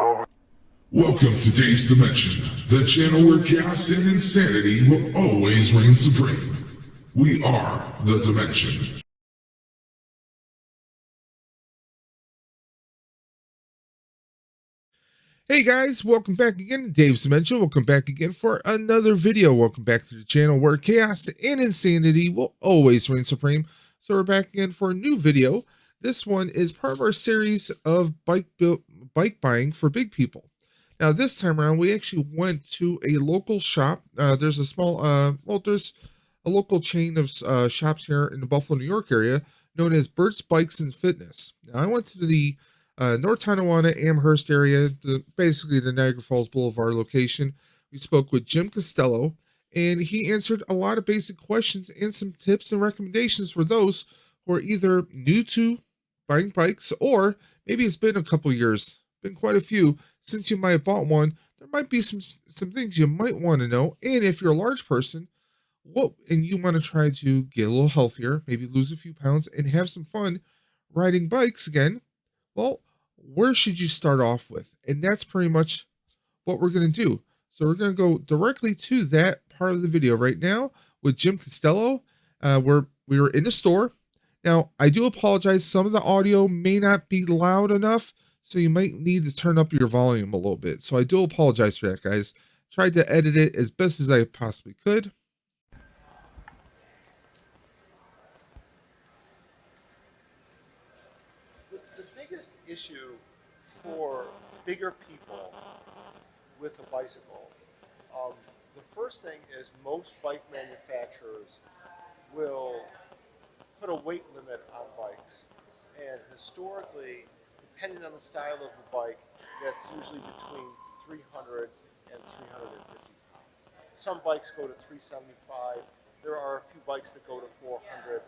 Welcome to Dave's Dimension, the channel where chaos and insanity will always reign supreme. We are the Dimension. Hey guys, welcome back again to Dave's Dimension. Welcome back again for another video. Welcome back to the channel where chaos and insanity will always reign supreme. So we're back again for a new video. This one is part of our series of bike buying for big people. Now this time around, we actually went to a local shop. There's a small, there's a local chain of shops here in the Buffalo, New York area known as Berts Bikes and Fitness. Now I went to the North Tonawanda, Amherst area, basically the Niagara Falls Boulevard location. We spoke with Jim Costello, and he answered a lot of basic questions and some tips and recommendations for those who are either new to buying bikes or maybe it's been a couple years, been quite a few since you might have bought one. There might be some things you might want to know, and if you're a large person, and you want to try to get a little healthier, maybe lose a few pounds and have some fun riding bikes again. Well, where should you start off with? And that's pretty much what we're going to do. So we're going to go directly to that part of the video right now with Jim Costello, where we were in the store. Now, I do apologize. Some of the audio may not be loud enough, so you might need to turn up your volume a little bit. So I do apologize for that, guys. Tried to edit it as best as I possibly could. The biggest issue for bigger people with a bicycle, the first thing is most bike manufacturers will put a weight limit on bikes. And historically, depending on the style of the bike, that's usually between 300 and 350 pounds. Some bikes go to 375. There are a few bikes that go to 400.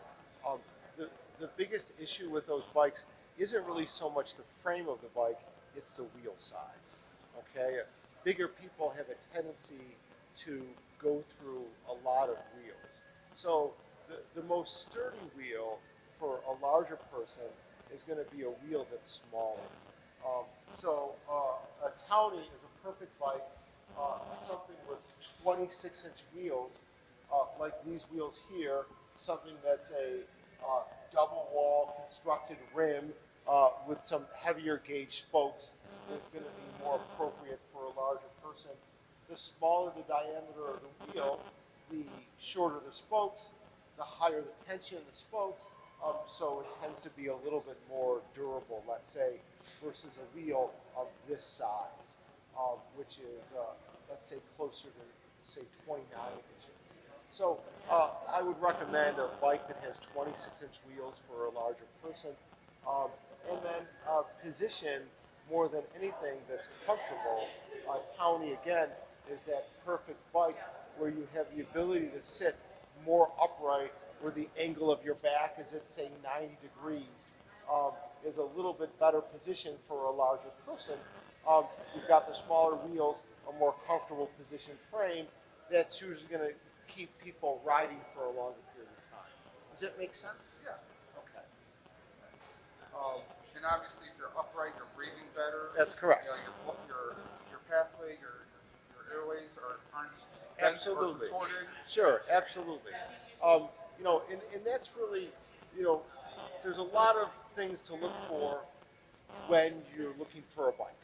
The biggest issue with those bikes isn't really so much the frame of the bike, it's the wheel size. Okay, bigger people have a tendency to go through a lot of wheels. So the most sturdy wheel for a larger person is going to be a wheel that's smaller. A Townie is a perfect bike, something with 26-inch wheels, like these wheels here, something that's a double wall constructed rim with some heavier gauge spokes is going to be more appropriate for a larger person. The smaller the diameter of the wheel, the shorter the spokes, the higher the tension in the spokes, so it tends to be a little bit more durable, let's say, versus a wheel of this size, which is, let's say, closer to, say, 29 inches. So I would recommend a bike that has 26-inch wheels for a larger person, and then position more than anything that's comfortable. Townie, again, is that perfect bike where you have the ability to sit more upright, where the angle of your back is at, say, 90 degrees, is a little bit better position for a larger person. You've got the smaller wheels, a more comfortable positioned frame, that's usually going to keep people riding for a longer period of time. Does that make sense? Yeah. Okay. And obviously, if you're upright, you're breathing better. That's correct. You know, your pathway, your airways aren't bent or contorted. Sure, absolutely. And that's really, there's a lot of things to look for when you're looking for a bike.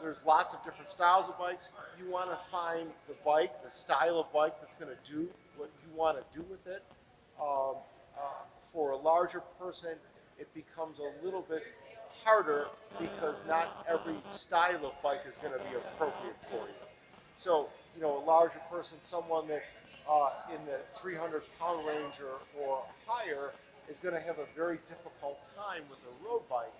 There's lots of different styles of bikes. You want to find the bike, the style of bike that's going to do what you want to do with it. For a larger person, it becomes a little bit harder because not every style of bike is going to be appropriate for you. So, a larger person, someone that's in the 300-pound range or higher, is going to have a very difficult time with a road bike,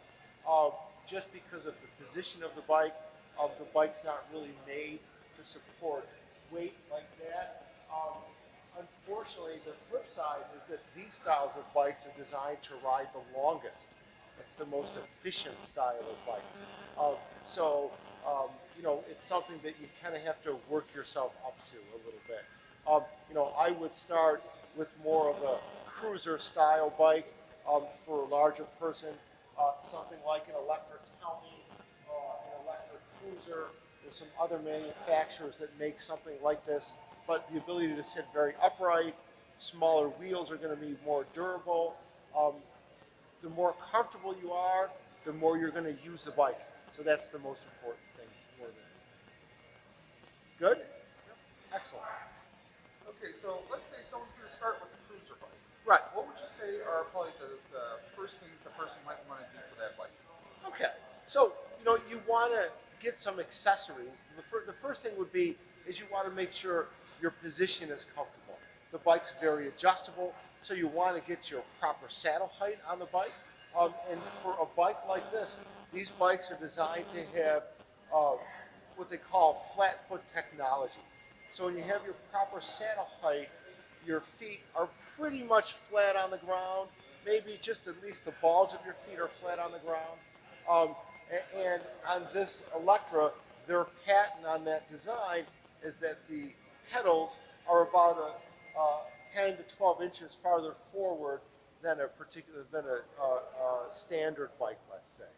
just because of the position of the bike. The bike's not really made to support weight like that. Unfortunately, the flip side is that these styles of bikes are designed to ride the longest. It's the most efficient style of bike. It's something that you kind of have to work yourself up to a little bit. I would start with more of a cruiser style bike for a larger person, something like an electric Townie, an electric Cruiser. There's some other manufacturers that make something like this, but the ability to sit very upright, smaller wheels are going to be more durable. The more comfortable you are, the more you're going to use the bike. So that's the most important thing. More than good? Excellent. Okay, so let's say someone's going to start with a cruiser bike. Right. What would you say are probably the first things a person might want to do for that bike? Okay. So, you want to get some accessories. The first thing would be is you want to make sure your position is comfortable. The bike's very adjustable, so you want to get your proper saddle height on the bike. And for a bike like this, these bikes are designed to have what they call flat foot technology. So when you have your proper saddle height, your feet are pretty much flat on the ground. Maybe just at least the balls of your feet are flat on the ground. And on this Electra, their patent on that design is that the pedals are about 10 to 12 inches farther forward than a standard bike, let's say.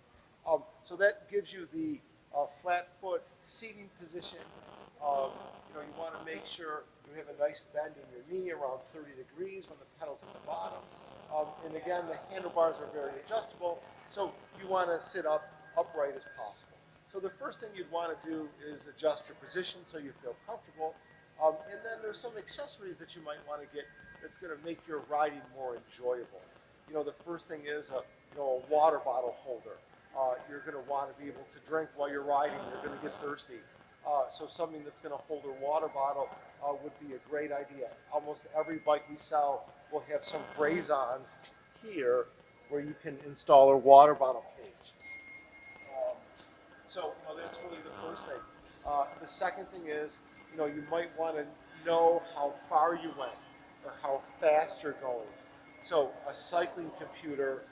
So that gives you the flat foot seating position. You want to make sure you have a nice bend in your knee around 30 degrees when the pedal's at the bottom. And again, the handlebars are very adjustable, so you want to sit upright as possible. So the first thing you'd want to do is adjust your position so you feel comfortable. And then there's some accessories that you might want to get that's going to make your riding more enjoyable. The first thing is a water bottle holder. You're going to want to be able to drink while you're riding. You're going to get thirsty. So something that's going to hold a water bottle would be a great idea. Almost every bike we sell will have some braze-ons here where you can install a water bottle cage. So that's really the first thing. The second thing is, you might want to know how far you went or how fast you're going. So a cycling computer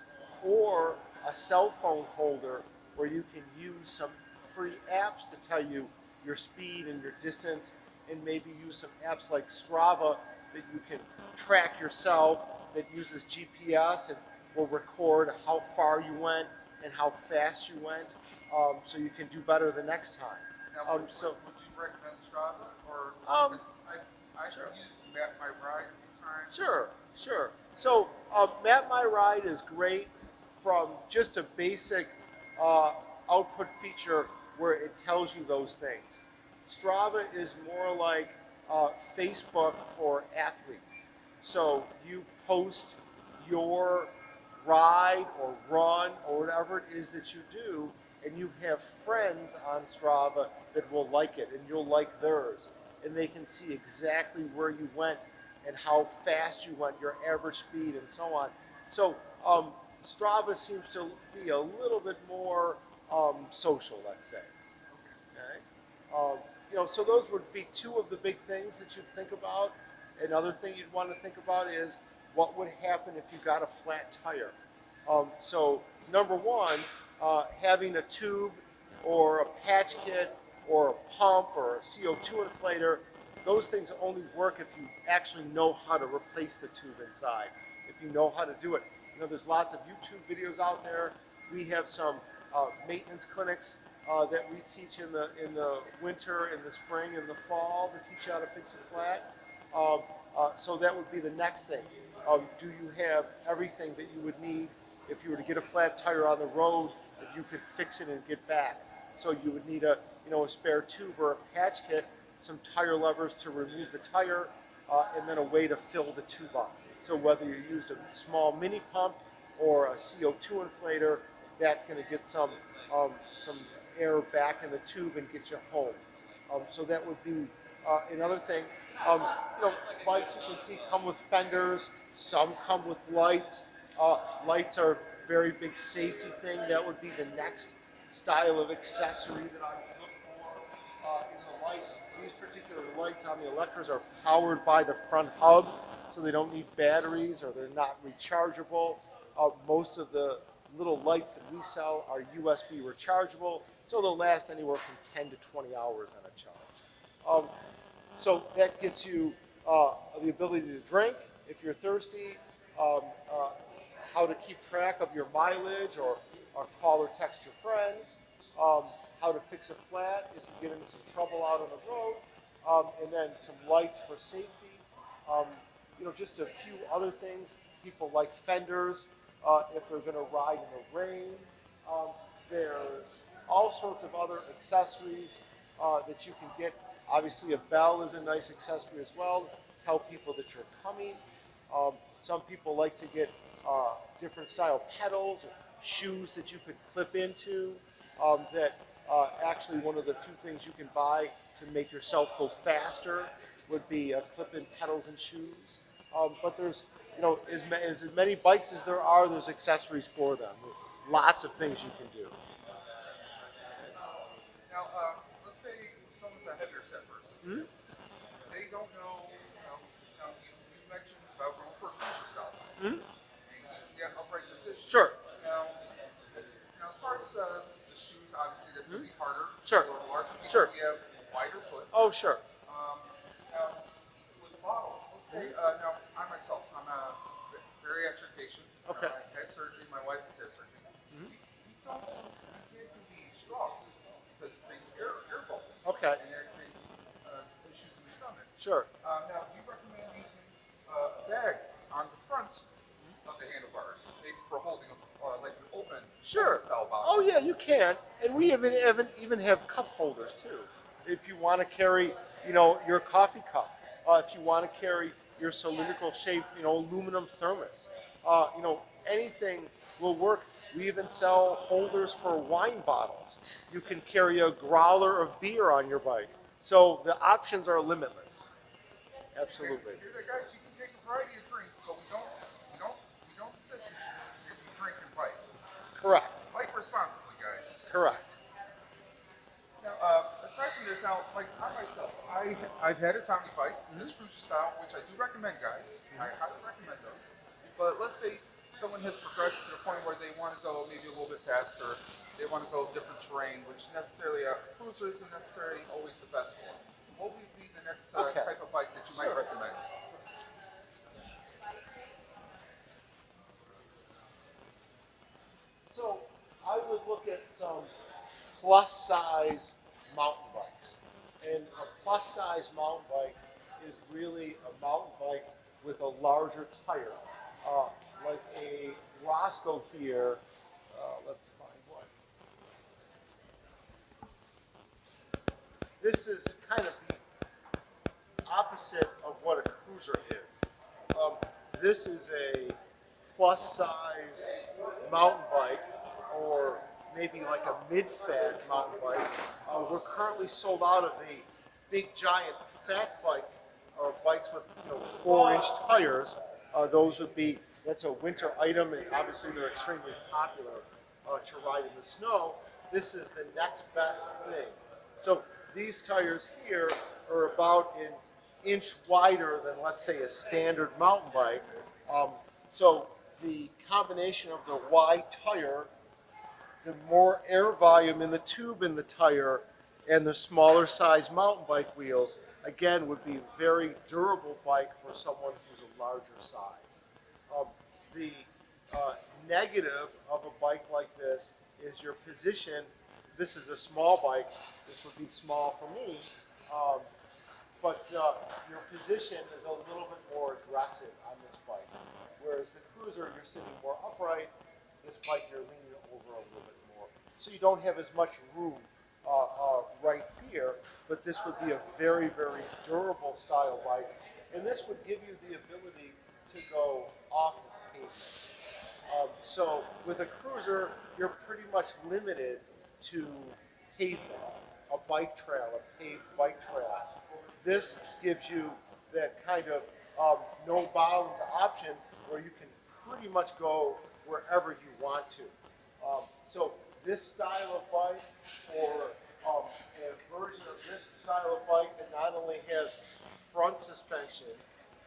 or a cell phone holder where you can use some free apps to tell you your speed and your distance, and maybe use some apps like Strava that you can track yourself, that uses GPS and will record how far you went and how fast you went, so you can do better the next time. Now, would you recommend Strava? Or I've used Map My Ride a few times. Sure. So Map My Ride is great from just a basic output feature where it tells you those things. Strava is more like Facebook for athletes. So you post your ride or run or whatever it is that you do, and you have friends on Strava that will like it, and you'll like theirs. And they can see exactly where you went and how fast you went, your average speed, and so on. So Strava seems to be a little bit more social, let's say. Okay. So those would be two of the big things that you'd think about. Another thing you'd want to think about is what would happen if you got a flat tire. So number one, having a tube or a patch kit or a pump or a CO2 inflator, those things only work if you actually know how to replace the tube inside, if you know how to do it. There's lots of YouTube videos out there. We have some maintenance clinics that we teach in the winter, in the spring, in the fall to teach you how to fix it flat. So that would be the next thing. Do you have everything that you would need if you were to get a flat tire on the road that you could fix it and get back? So you would need a spare tube or a patch kit, some tire levers to remove the tire, and then a way to fill the tube up. So whether you used a small mini pump or a CO2 inflator, that's going to get some air back in the tube and get you home. So that would be another thing. Bikes you can see come with fenders. Some come with lights. Lights are a very big safety thing. That would be the next style of accessory that I would look for. Is a light. These particular lights on the Electras are powered by the front hub, so they don't need batteries or they're not rechargeable. Most of the little lights that we sell are USB rechargeable, so they'll last anywhere from 10 to 20 hours on a charge. So that gets you the ability to drink if you're thirsty, how to keep track of your mileage or call or text your friends, how to fix a flat if you get into some trouble out on the road, and then some lights for safety. Um, just a few other things. People like fenders if they're going to ride in the rain. There's all sorts of other accessories that you can get. Obviously, a bell is a nice accessory as well to tell people that you're coming. Some people like to get different style pedals or shoes that you could clip into. Actually, one of the few things you can buy to make yourself go faster would be clip-in pedals and shoes. But there's, as many bikes as there are, there's accessories for them. Lots of things you can do. Now, let's say someone's a heavier set person. Hmm? They don't know, you mentioned about going for a cruiser style. Hmm? And get upright position. Sure. Now, as far as the shoes, obviously that's going to be harder. Sure. For the larger people, Sure. we have wider foot. Oh, sure. Now, with bottles, let's say, now, I myself, I'm a bariatric patient. Okay. I've had surgery, my wife has had surgery. We can't do the straws because it creates air bubbles. Okay. And it creates issues in the stomach. Sure. Now, do you recommend using a bag on the front of the handlebars, maybe for holding like an open style bottle? Oh yeah, you can, and we even have cup holders too. If you want to carry, your coffee cup, if you want to carry your cylindrical shaped, aluminum thermos, anything will work. We even sell holders for wine bottles. You can carry a growler of beer on your bike. So the options are limitless. Absolutely. Here, guys, you can take a variety of drinks, but we don't insist that you drink and bike. Correct. Bike responsibly, guys. Correct. Now, aside from this, now, like I myself, I've had a Tommy bike, this cruiser style, which I do recommend, guys. I highly recommend those. But let's say someone has progressed to the point where they want to go maybe a little bit faster, they want to go different terrain, which necessarily a cruiser isn't necessarily always the best for. What would be the next type of bike that you might recommend? So I would look at some plus size mountain bikes. And a plus size mountain bike is really a mountain bike with a larger tire. Like a Roscoe here, let's find one. This is kind of the opposite of what a cruiser is. This is a plus size mountain bike, or maybe like a mid-fat mountain bike. We're currently sold out of the big giant fat bike, or bikes with 4-inch tires. Those would be, that's a winter item, and obviously they're extremely popular to ride in the snow. This is the next best thing. So these tires here are about an inch wider than, let's say, a standard mountain bike. So the combination of the wide tire, the more air volume in the tube in the tire, and the smaller size mountain bike wheels, again, would be a very durable bike for someone who's a larger size. The negative of a bike like this is your position. This is a small bike. This would be small for me. But your position is a little bit more aggressive on this bike. Whereas the cruiser, you're sitting more upright. This bike, you're leaning over a little bit more. So you don't have as much room right here, but this would be a very, very durable style bike. And this would give you the ability to go off of pavement. So with a cruiser, you're pretty much limited to pavement, a bike trail, a paved bike trail. This gives you that kind of no bounds option where you can pretty much go wherever you want to. So this style of bike, or a version of this style of bike that not only has front suspension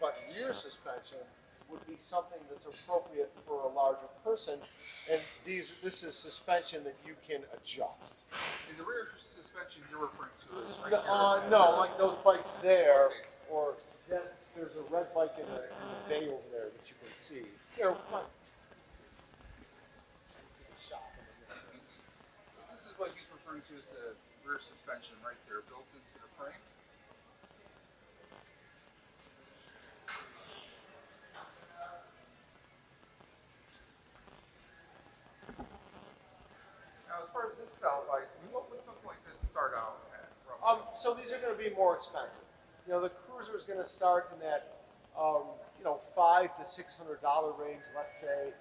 but rear suspension, would be something that's appropriate for a larger person. And this is suspension that you can adjust. In the rear suspension you're referring to is right here. No, like those bikes there, or there's a red bike in the bay over there that you can see. Here, come on. This is a shop in the middle. This is what he's referring referring to is the rear suspension right there, built into the frame. Now, as far as this style bike, what would something like this start out at? Roughly? So these are going to be more expensive. You know, the Cruiser is going to start in that, you know, $500 to $600 range, let's say.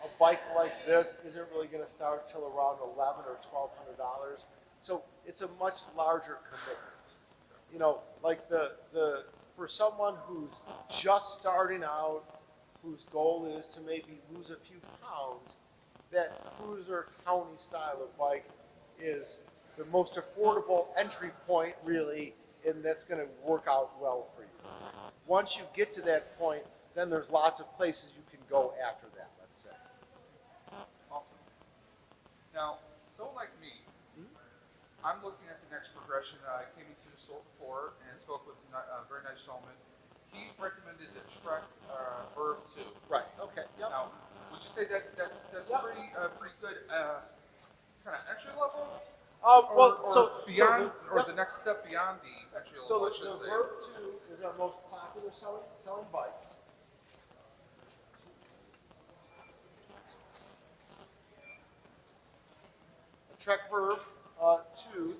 A bike like this isn't really going to start till around $1,100 or $1,200. So it's a much larger commitment. You know, like for someone who's just starting out, whose goal is to maybe lose a few pounds, that Cruiser Townie style of bike is the most affordable entry point, really, and that's going to work out well for you. Once you get to that point, then there's lots of places you can go after that, let's say. Awesome. Now, someone like me, I'm looking at the next progression. I came into the store before and spoke with a very nice gentleman. He recommended the Trek Verve 2. Right, okay, yep. Now, would you say that's Yep. pretty good kind of entry level? Beyond, The next step beyond the entry so level, I the should say. Verve 2 is our most popular selling bike. The Trek Verve 2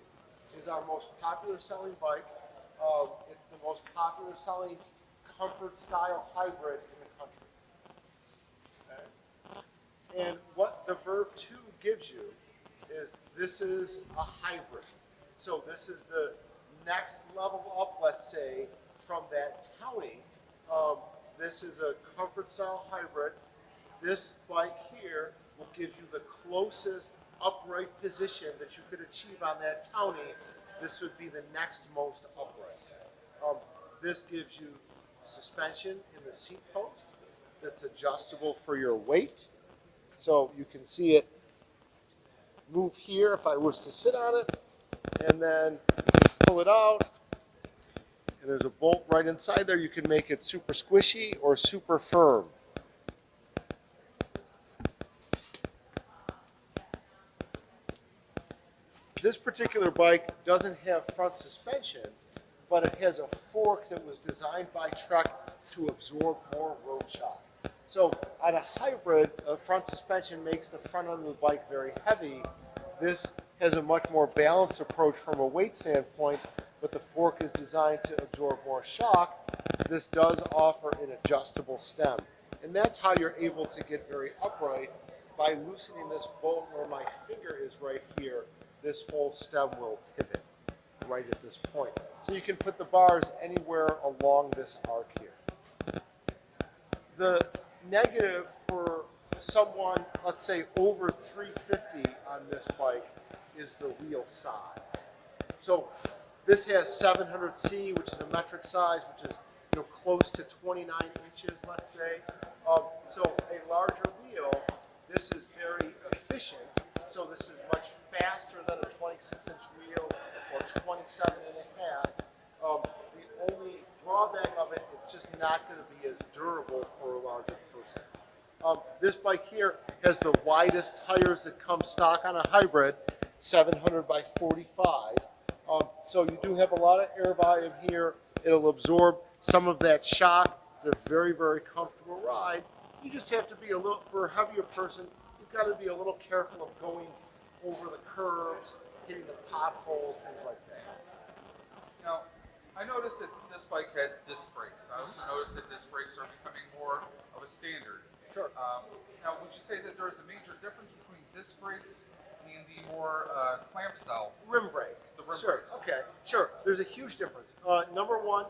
is our most popular selling bike. It's the most popular selling comfort style hybrid in the country. Okay? And what the Verve 2 gives you is this is a hybrid. So this is the next level up, let's say, from that Townie. This is a comfort style hybrid. This bike here will give you the closest upright position that you could achieve on that Townie. This would be the next most upright. This gives you suspension in the seat post that's adjustable for your weight. So you can see it move here if I was to sit on it, and then pull it out. And there's a bolt right inside there. You can make it super squishy or super firm. This particular bike doesn't have front suspension, but it has a fork that was designed by Trek to absorb more road shock. So on a hybrid, front suspension makes the front end of the bike very heavy. This has a much more balanced approach from a weight standpoint, but the fork is designed to absorb more shock. This does offer an adjustable stem. And that's how you're able to get very upright. By loosening this bolt where my finger is right here, this whole stem will pivot right at this point. So you can put the bars anywhere along this arc here. The negative for someone, let's say over 350 on this bike, is the wheel size. So this has 700C, which is a metric size, which is close to 29 inches, let's say. So a larger wheel, this is very efficient. So this is much faster than a 26-inch wheel or 27 and a half. The only drawback of it, it's just not going to be as durable for a larger person. This bike here has the widest tires that come stock on a hybrid, 700 by 45. So you do have a lot of air volume here. It'll absorb some of that shock. It's a very, very comfortable ride. You just have to be a little, for a heavier person, you've got to be a little careful of going over the curbs, hitting the potholes, things like that. Now, I noticed that this bike has disc brakes. I also noticed that disc brakes are becoming more of a standard. Sure. Now, would you say that there is a major difference between disc brakes and the more clamp style? Rim brake. The rim Sure. brakes. Okay. Sure. There's a huge difference. Number one,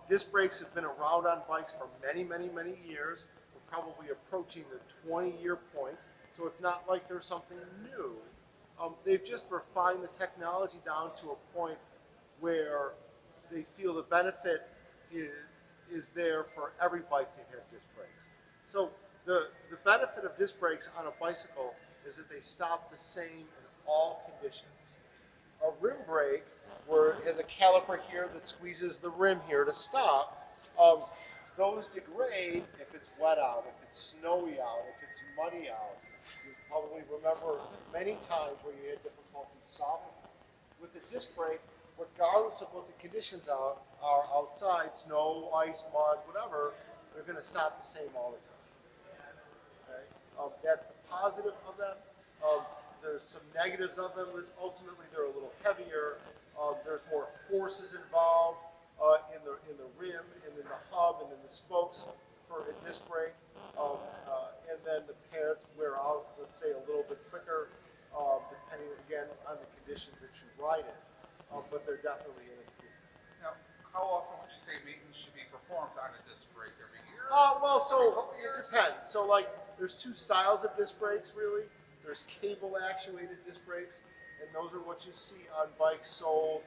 disc brakes have been around on bikes for many, many, many years. We're probably approaching the 20-year point, so it's not like there's something new. They've just refined the technology down to a point where they feel the benefit is there for every bike to have disc brakes. So the benefit of disc brakes on a bicycle is that they stop the same in all conditions. A rim brake, where it has a caliper here that squeezes the rim here to stop, those degrade if it's wet out, if it's snowy out, if it's muddy out. Your probably remember many times where you had difficulty stopping. With the disc brake, regardless of what the conditions are outside, snow, ice, mud, whatever, they're going to stop the same all the time. Okay? That's the positive of them. There's some negatives of them. Ultimately, they're a little heavier. There's more forces involved in the rim and in the hub and in the spokes for a disc brake. And then the pads wear out, let's say, a little bit quicker, depending, again, on the conditions that you ride in. But they're definitely an improvement. Now, how often would you say maintenance should be performed on a disc brake? Every year? Well, so couple it years? depends. So, like, there's two styles of disc brakes, really. There's cable-actuated disc brakes, and those are what you see on bikes sold,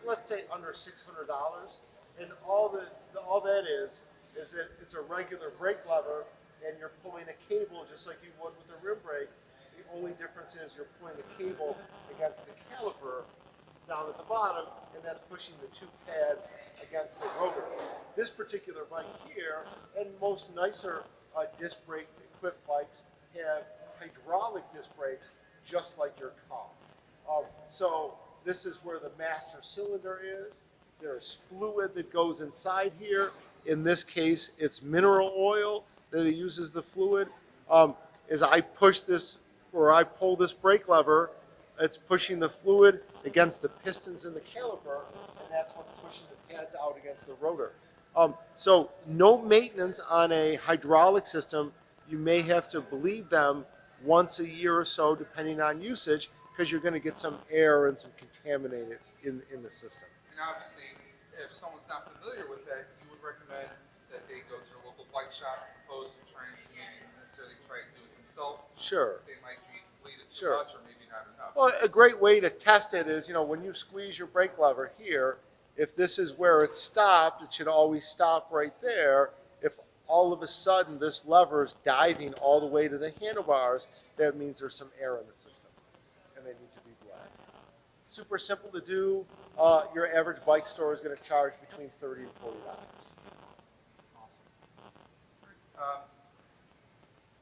let's say, under $600. And all that is that it's a regular brake lever, and you're pulling a cable just like you would with a rim brake. The only difference is you're pulling the cable against the caliper down at the bottom, and that's pushing the two pads against the rotor. This particular bike here, and most nicer disc brake equipped bikes, have hydraulic disc brakes just like your car. So this is where the master cylinder is. There's fluid that goes inside here. In this case, it's mineral oil that it uses the fluid. As I push this, or I pull this brake lever, it's pushing the fluid against the pistons in the caliper, and that's what's pushing the pads out against the rotor. So no maintenance on a hydraulic system. You may have to bleed them once a year or so, depending on usage, because you're going to get some air and some contaminated in the system. And obviously, if someone's not familiar with that, you would recommend that they go to their local bike shop, opposed to trying to maybe necessarily try to do it themselves. Sure. They might bleed it too Sure. much, or maybe not enough. Well, a great way to test it is, when you squeeze your brake lever here, if this is where it's stopped, it should always stop right there. If all of a sudden this lever is diving all the way to the handlebars, that means there's some air in the system, and they need to be bled. Super simple to do. Your average bike store is going to charge between $30 and $40. Awesome.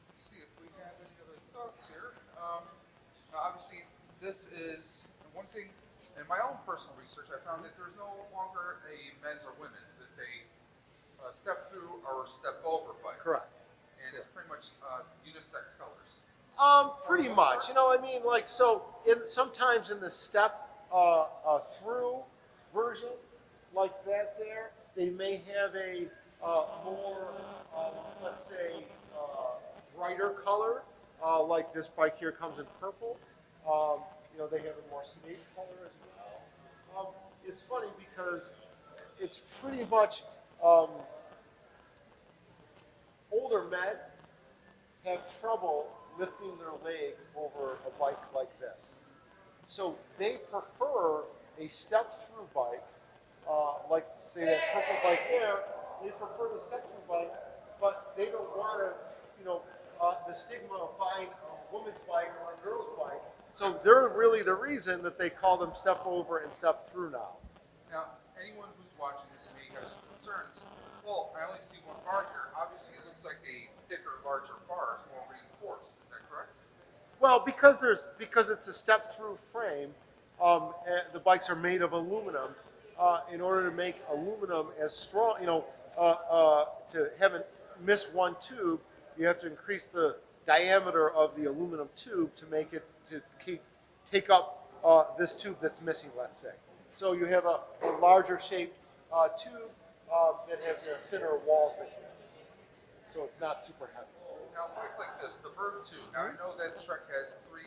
Let's see if we have any other thoughts here. Now obviously, this is one thing. In my own personal research, I found that there's no longer a men's or women's. It's a step through or step over bike. Correct. And it's pretty much unisex colors. Pretty much. Sometimes in the step through version, like that there, they may have a more, let's say, brighter color, like this bike here comes in purple. They have a more sedate color as well. It's funny because it's pretty much older men have trouble lifting their leg over a bike like this. So they prefer a step-through bike, like say that purple bike there. They prefer the step-through bike, but they don't want to, the stigma of buying a woman's bike or a girl's bike. So they're really the reason that they call them step over and step through now. Now, anyone who's watching this may have some concerns. Well, I only see one bar here. Obviously, it looks like a thicker, larger bar is more reinforced. Is that correct? Well, because it's a step-through frame, the bikes are made of aluminum. In order to make aluminum as strong, to have it miss one tube, you have to increase the diameter of the aluminum tube to make it take up this tube that's missing, let's say. So you have a larger shaped tube that has a thinner wall thickness, so it's not super heavy. Now, a bike like this, the Verve 2. Now, I know that Trek has 3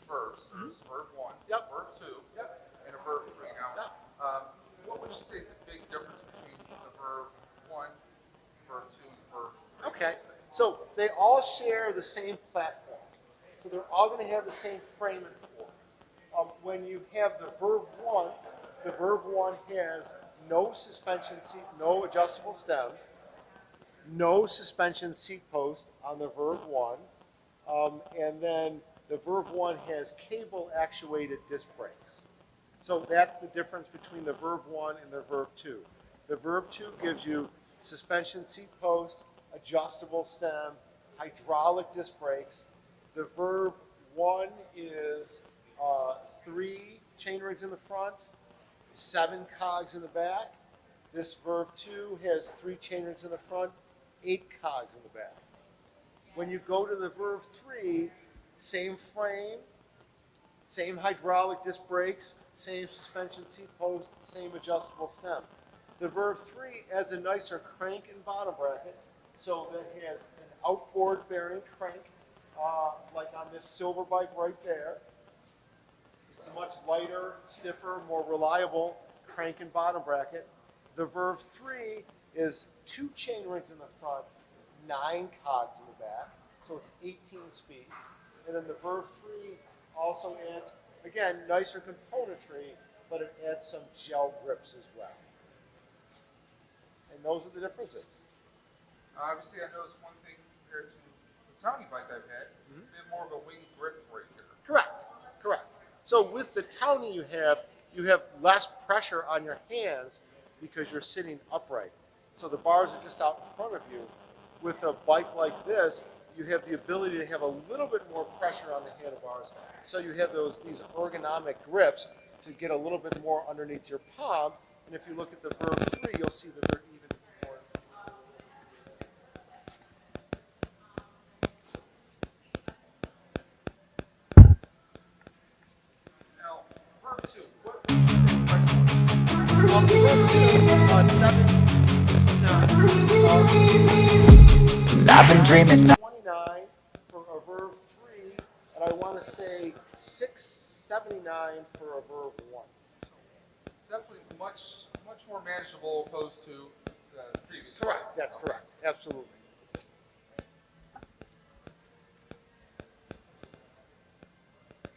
Verves. There's Verve 1, Yep. Verve 2, Yep. and a Verve 3. Now, Yep. what would you say is the big difference between the Verve 1, Verve 2, and the Verve 3? Okay, so they all share the same platform. So they're all going to have the same frame and form. When you have the Verve 1 has no suspension seat, no adjustable stem, no suspension seat post on the Verve 1, and then the Verve 1 has cable actuated disc brakes. So that's the difference between the Verve 1 and the Verve 2. The Verve 2 gives you suspension seat post, adjustable stem, hydraulic disc brakes, The Verve 1 is 3 chain rings in the front, 7 cogs in the back. This Verve 2 has 3 chain rings in the front, 8 cogs in the back. When you go to the Verve 3, same frame, same hydraulic disc brakes, same suspension seat post, same adjustable stem. The Verve 3 adds a nicer crank and bottom bracket, so that it has an outboard bearing crank, like on this silver bike right there. It's a much lighter, stiffer, more reliable crank and bottom bracket. The Verve 3 is 2 chain rings in the front, 9 cogs in the back, so it's 18 speeds. And then the Verve 3 also adds, again, nicer componentry, but it adds some gel grips as well. And those are the differences. Obviously, I noticed one thing compared to the Townie bike I've had, a bit more of a wing grip right here. Correct, correct. So with the Townie you have less pressure on your hands because you're sitting upright. So the bars are just out in front of you. With a bike like this, you have the ability to have a little bit more pressure on the handlebars. So you have these ergonomic grips to get a little bit more underneath your palm. And if you look at the Verve 3, you'll see that they're even more. Now, Verve 2, what would you say the price point is? $769. I've been dreaming. 29 for a Verve 3, and I want to say $679 for a Verve 1. Definitely much more manageable opposed to the previous. Correct. That's correct. Absolutely.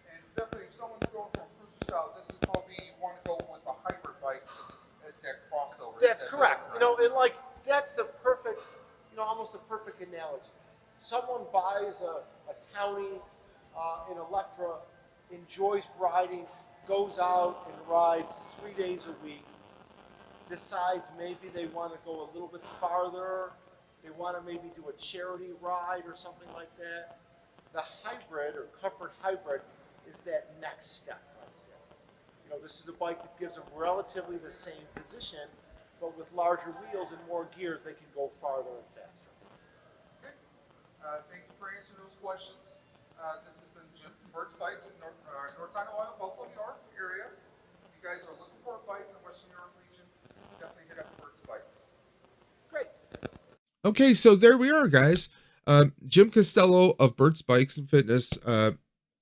And definitely, if someone's going for a cruiser style, this is probably you want to go with a hybrid bike because it's that crossover. That's that correct. middle ground. And like that's the perfect, almost the perfect analogy. Someone buys a Townie, an Electra, enjoys riding, goes out and rides 3 days a week, decides maybe they want to go a little bit farther, they want to maybe do a charity ride or something like that. The hybrid or comfort hybrid is that next step, let's say. This is a bike that gives them relatively the same position, but with larger wheels and more gears, they can go farther and faster. Okay. Thank you for answering those questions. This has been Jim from Berts Bikes in North Iowa, Buffalo, New York area. If you guys are looking for a bike in the Western New York region, definitely hit up Berts Bikes. Great. Okay, so there we are, guys. Jim Costello of Berts Bikes and Fitness,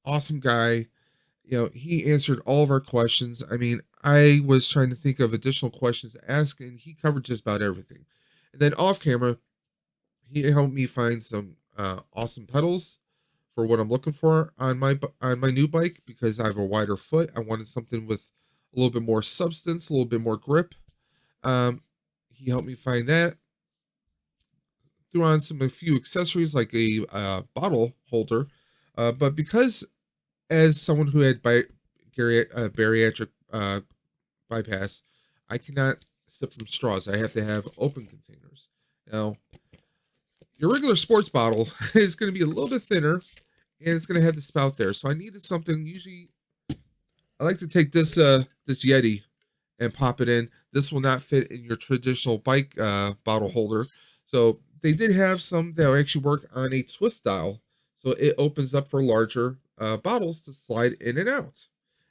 awesome guy. He answered all of our questions. I mean, I was trying to think of additional questions to ask, and he covered just about everything. And then off camera, he helped me find some awesome pedals for what I'm looking for on my new bike because I have a wider foot. I wanted something with a little bit more substance, a little bit more grip. He helped me find that. Threw on a few accessories like a bottle holder, but because as someone who had bariatric bypass, I cannot sip from straws. I have to have open containers. Now, your regular sports bottle is going to be a little bit thinner, and it's going to have the spout there. So I needed something. Usually, I like to take this this Yeti and pop it in. This will not fit in your traditional bike bottle holder. So they did have some that will actually work on a twist dial. So it opens up for larger bottles to slide in and out.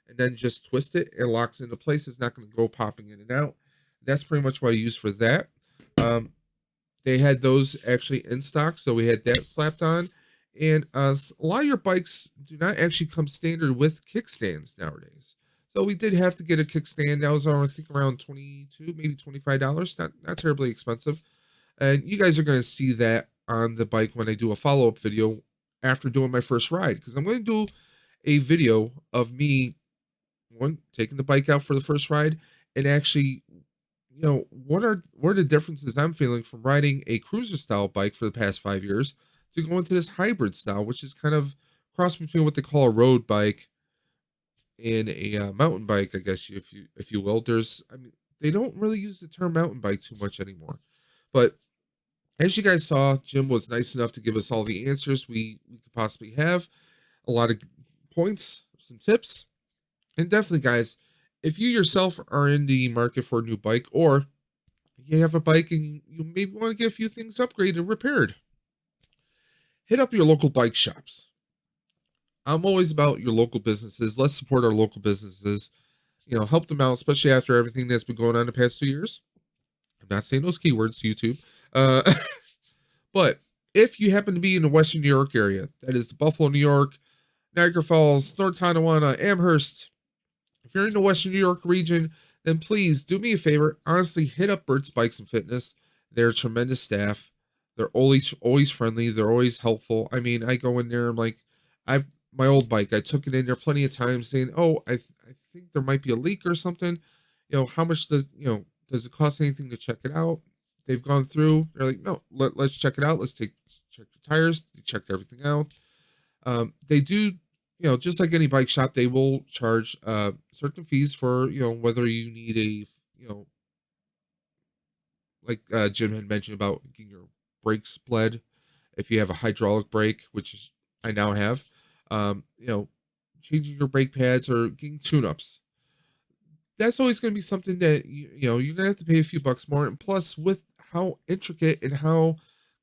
And then just twist it and locks into place. It's not going to go popping in and out. That's pretty much what I use for that. They had those actually in stock, so we had that slapped on. And a lot of your bikes do not actually come standard with kickstands nowadays. So we did have to get a kickstand. That was, I think, around $22, maybe $25. Not terribly expensive. And you guys are going to see that on the bike when I do a follow-up video after doing my first ride. Because I'm going to do a video of me, taking the bike out for the first ride and actually, what are the differences I'm feeling from riding a cruiser style bike for the past 5 years to go into this hybrid style, which is kind of cross between what they call a road bike and a mountain bike, I guess, if you will. They don't really use the term mountain bike too much anymore, but As you guys saw, Jim was nice enough to give us all the answers we could possibly have, a lot of points, some tips, and definitely, guys, if you yourself are in the market for a new bike, or you have a bike and you maybe want to get a few things upgraded, repaired, hit up your local bike shops. I'm always about your local businesses. Let's support our local businesses. Help them out, especially after everything that's been going on the past 2 years. I'm not saying those keywords, YouTube. But if you happen to be in the Western New York area, that is the Buffalo, New York, Niagara Falls, North Tonawanda, Amherst, if you're in the Western New York region, then please do me a favor. Honestly, hit up Berts Bikes and Fitness. They're a tremendous staff. They're always friendly. They're always helpful. I mean, I go in there, I'm like, my old bike, I took it in there plenty of times saying, oh, I think there might be a leak or something. How much does it cost anything to check it out? They've gone through. They're like, no, let's check it out. Let's check your tires. They checked everything out. They do, just like any bike shop, they will charge certain fees for, whether you need like Jim had mentioned about getting your brakes bled. If you have a hydraulic brake, which I now have, changing your brake pads or getting tune-ups. That's always going to be something that you're going to have to pay a few bucks more. And plus, with how intricate and how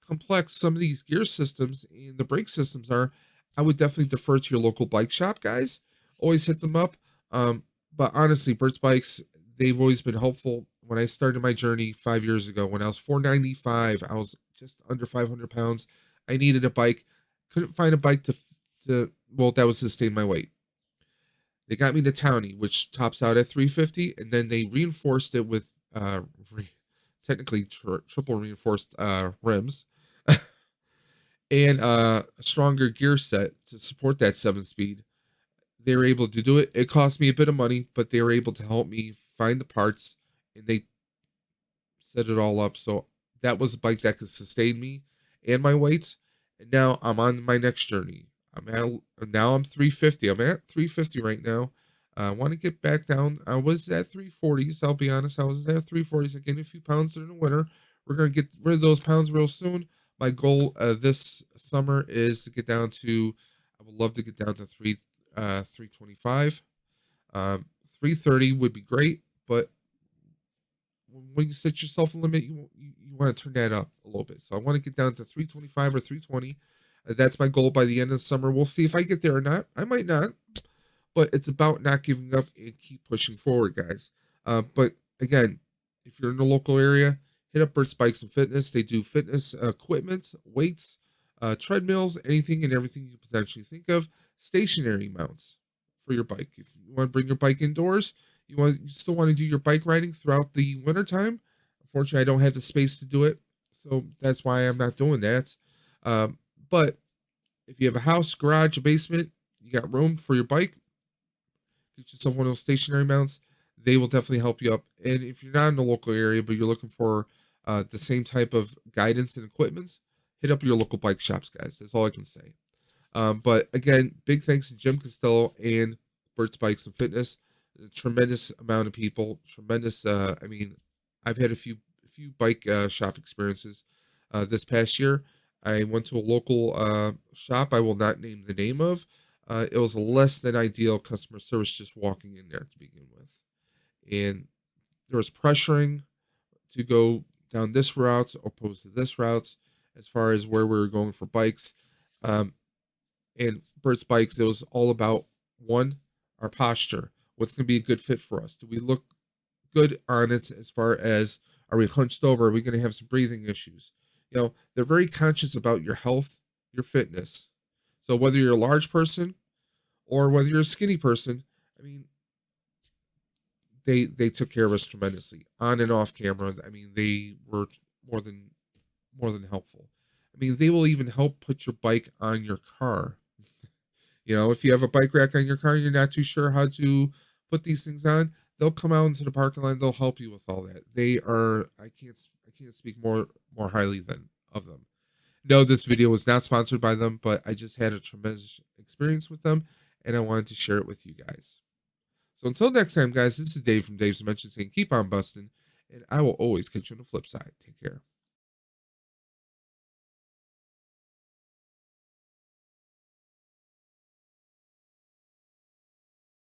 complex some of these gear systems and the brake systems are, I would definitely defer to your local bike shop, guys. Always hit them up. But honestly, Bert's Bikes, they've always been helpful. When I started my journey 5 years ago, when I was 495, I was just under 500 pounds. I needed a bike. Couldn't find a bike well, that would sustain my weight. They got me the Townie, which tops out at 350, and then they reinforced it with technically triple reinforced rims and a stronger gear set to support that 7-speed. They were able to do it. It cost me a bit of money, but they were able to help me find the parts, and they set it all up. So that was a bike that could sustain me and my weight. And now I'm on my next journey. I'm 350. I'm at 350 right now. I want to get back down. I was at 340s. I'll be honest. I was at 340s. I gained a few pounds during the winter. We're going to get rid of those pounds real soon. My goal this summer is to get down to, I would love to get down to 325. 330 would be great, but when you set yourself a limit, you want to turn that up a little bit. So I want to get down to 325 or 320. That's my goal by the end of the summer. We'll see if I get there or not. I might not, but it's about not giving up and keep pushing forward, guys. But again, if you're in the local area, hit up Bert's Bikes and Fitness. They do fitness equipment, weights, treadmills, anything and everything you can potentially think of. Stationary mounts for your bike. If you want to bring your bike indoors, you still want to do your bike riding throughout the wintertime. Unfortunately, I don't have the space to do it, so that's why I'm not doing that. But if you have a house, garage, a basement, you got room for your bike, get yourself one of those stationary mounts. They will definitely help you up. And if you're not in the local area, but you're looking for the same type of guidance and equipment, hit up your local bike shops, guys. That's all I can say. But again, big thanks to Jim Costello and Bert's Bikes and Fitness. A tremendous amount of people. Tremendous. I mean, I've had a few bike shop experiences this past year. I went to a local shop I will not name the name of. It was less than ideal customer service just walking in there to begin with. And there was pressuring to go down this route opposed to this route as far as where we were going for bikes. And Bert's Bikes, it was all about, one, our posture. What's going to be a good fit for us? Do we look good on it as far as, are we hunched over? Are we going to have some breathing issues? They're very conscious about your health, your fitness. So whether you're a large person or whether you're a skinny person, I mean, they took care of us tremendously on and off camera. I mean, they were more than helpful. I mean, they will even help put your bike on your car. If you have a bike rack on your car and you're not too sure how to put these things on, they'll come out into the parking lot and they'll help you with all that. They are, I can't speak more highly of them. No, this video was not sponsored by them, but I just had a tremendous experience with them and I wanted to share it with you guys. So until next time, guys, this is Dave from Dave's Dimension saying keep on busting, and I will always catch you on the flip side. Take care.